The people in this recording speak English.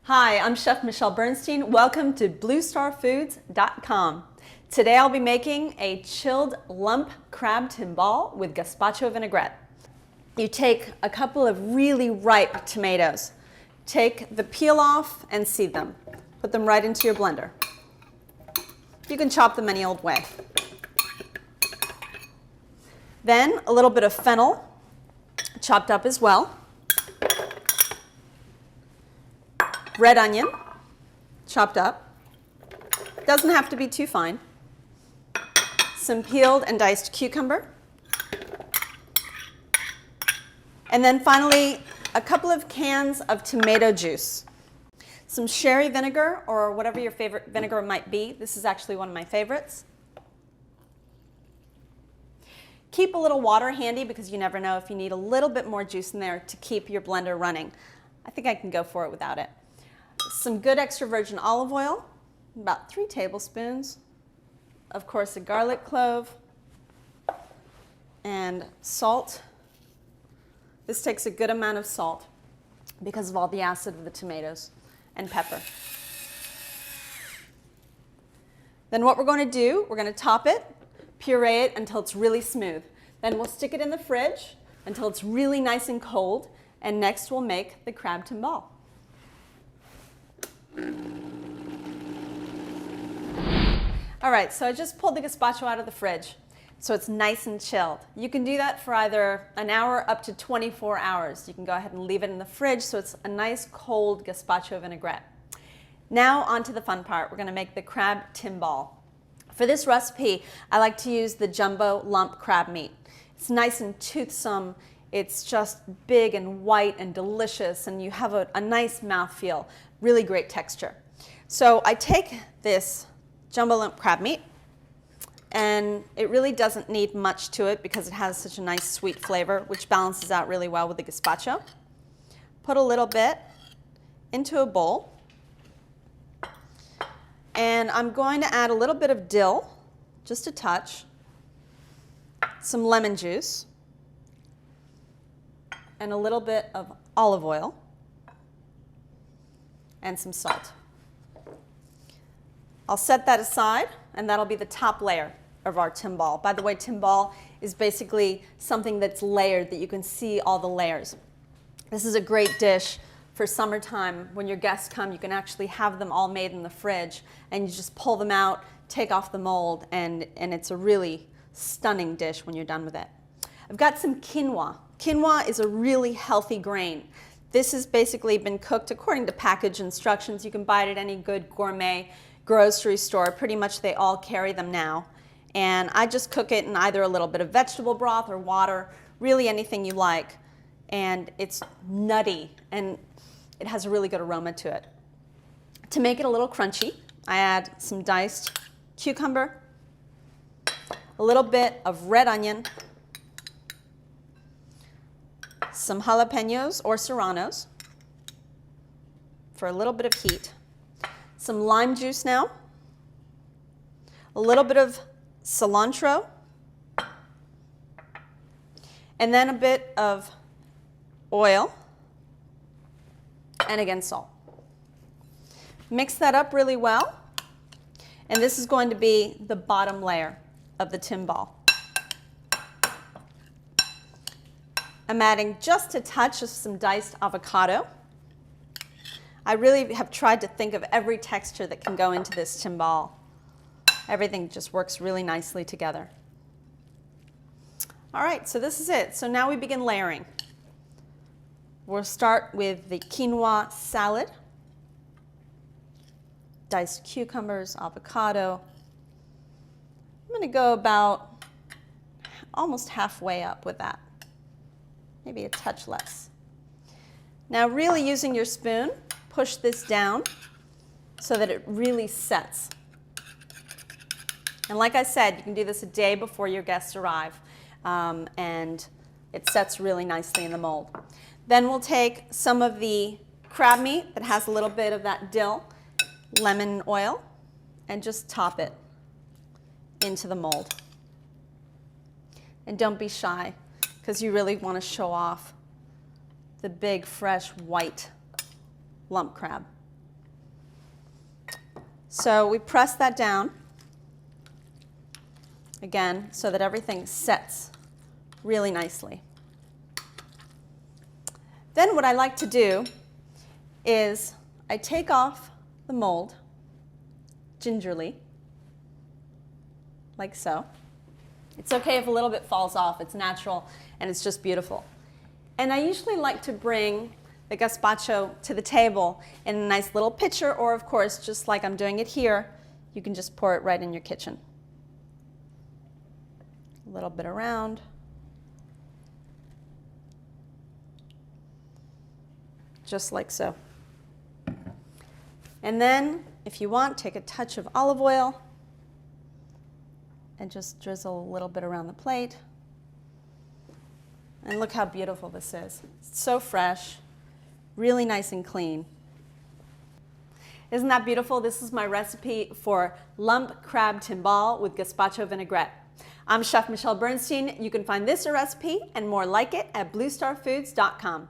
Hi, I'm Chef Michelle Bernstein. Welcome to BlueStarFoods.com. Today I'll be making a chilled lump crab timbale with gazpacho vinaigrette. You take a couple of really ripe tomatoes, take the peel off and seed them. Put them right into your blender. You can chop them any old way. Then a little bit of fennel, chopped up as well. Red onion, chopped up. Doesn't have to be too fine. Some peeled and diced cucumber. And then finally, a couple of cans of tomato juice. Some sherry vinegar, or whatever your favorite vinegar might be. This is actually one of my favorites. Keep a little water handy because you never know if you need a little bit more juice in there to keep your blender running. I think I can go for it without it. Some good extra virgin olive oil, about 3 tablespoons. Of course, a garlic clove and salt. This takes a good amount of salt because of all the acid of the tomatoes, and pepper. Then what we're going to do, we're going to top it, puree it until it's really smooth. Then we'll stick it in the fridge until it's really nice and cold, and next we'll make the crab timbale. All right, so I just pulled the gazpacho out of the fridge, so it's nice and chilled. You can do that for either an hour up to 24 hours. You can go ahead and leave it in the fridge so it's a nice cold gazpacho vinaigrette. Now on to the fun part. We're going to make the crab timbale. For this recipe, I like to use the jumbo lump crab meat. It's nice and toothsome. It's just big and white and delicious, and you have a nice mouthfeel, really great texture. So I take this jumbo lump crab meat, and it really doesn't need much to it because it has such a nice sweet flavor, which balances out really well with the gazpacho. Put a little bit into a bowl, and I'm going to add a little bit of dill, just a touch, some lemon juice, and a little bit of olive oil, and some salt. I'll set that aside, and that'll be the top layer of our timbale. By the way, timbale is basically something that's layered, that you can see all the layers. This is a great dish for summertime. When your guests come, you can actually have them all made in the fridge, and you just pull them out, take off the mold, and it's a really stunning dish when you're done with it. I've got some quinoa. Quinoa is a really healthy grain. This has basically been cooked according to package instructions. You can buy it at any good gourmet grocery store. Pretty much they all carry them now. And I just cook it in either a little bit of vegetable broth or water, really anything you like. And it's nutty, and it has a really good aroma to it. To make it a little crunchy, I add some diced cucumber, a little bit of red onion, some jalapenos or serranos for a little bit of heat, some lime juice now, a little bit of cilantro, and then a bit of oil, and again salt. Mix that up really well, and this is going to be the bottom layer of the timbale. I'm adding just a touch of some diced avocado. I really have tried to think of every texture that can go into this timbale. Everything just works really nicely together. All right, so this is it. So now we begin layering. We'll start with the quinoa salad, diced cucumbers, avocado. I'm going to go about almost halfway up with that, maybe a touch less. Now really using your spoon, push this down so that it really sets. And like I said, you can do this a day before your guests arrive, and it sets really nicely in the mold. Then we'll take some of the crab meat that has a little bit of that dill, lemon oil, and just top it into the mold. And don't be shy, because you really want to show off the big, fresh, white lump crab. So we press that down, again, so that everything sets really nicely. Then what I like to do is I take off the mold gingerly, like so. It's okay if a little bit falls off, it's natural and it's just beautiful. And I usually like to bring the gazpacho to the table in a nice little pitcher, or of course, just like I'm doing it here, you can just pour it right in your kitchen. A little bit around. Just like so. And then, if you want, take a touch of olive oil and just drizzle a little bit around the plate. And look how beautiful this is. It's so fresh, really nice and clean. Isn't that beautiful? This is my recipe for lump crab timbale with gazpacho vinaigrette. I'm Chef Michelle Bernstein. You can find this recipe and more like it at bluestarfoods.com.